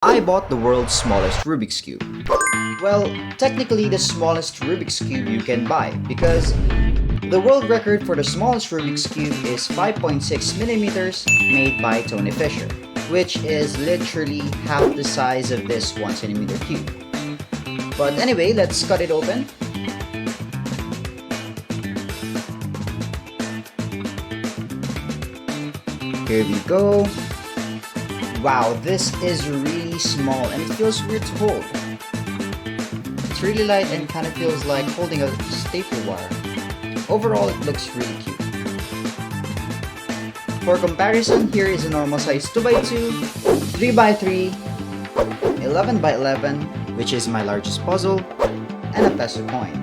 I bought the world's smallest Rubik's Cube. Well, technically the smallest Rubik's Cube you can buy because the world record for the smallest Rubik's Cube is 5.6 millimeters made by Tony Fisher, which is literally half the size of this 1 centimeter cube. But anyway, let's cut it open. Here we go. Wow, this is really small and it feels weird to hold. It's really light and kind of feels like holding a staple wire. Overall, it looks really cute. For comparison, here is a normal size 2x2, 3x3, 11x11, which is my largest puzzle, and a peso coin.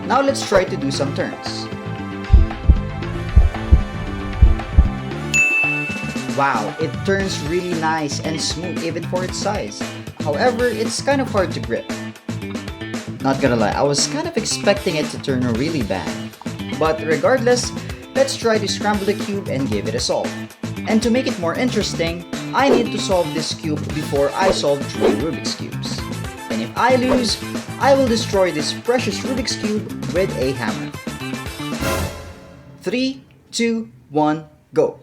Now let's try to do some turns. Wow, it turns really nice and smooth even for its size. However, it's kind of hard to grip. Not gonna lie, I was kind of expecting it to turn really bad. But regardless, let's try to scramble the cube and give it a solve. And to make it more interesting, I need to solve this cube before I solve 3 Rubik's Cubes. And if I lose, I will destroy this precious Rubik's Cube with a hammer. 3, 2, 1, go!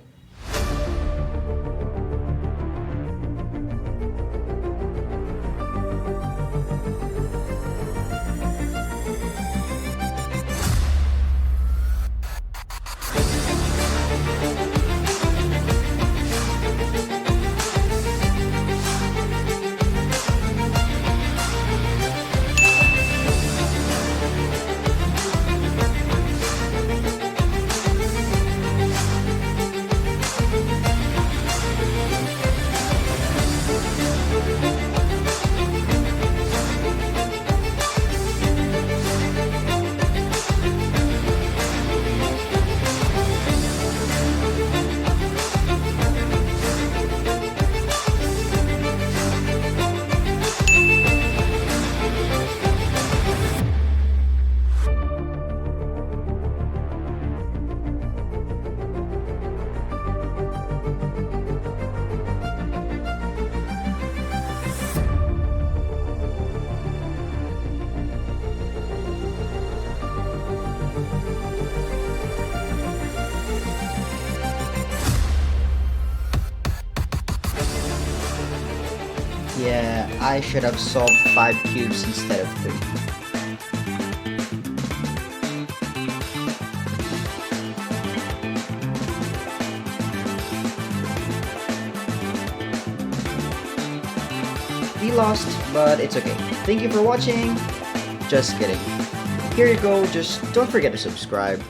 Yeah, I should have solved 5 cubes instead of 3. We lost, but it's okay. Thank you for watching. Just kidding. Here you go, just don't forget to subscribe.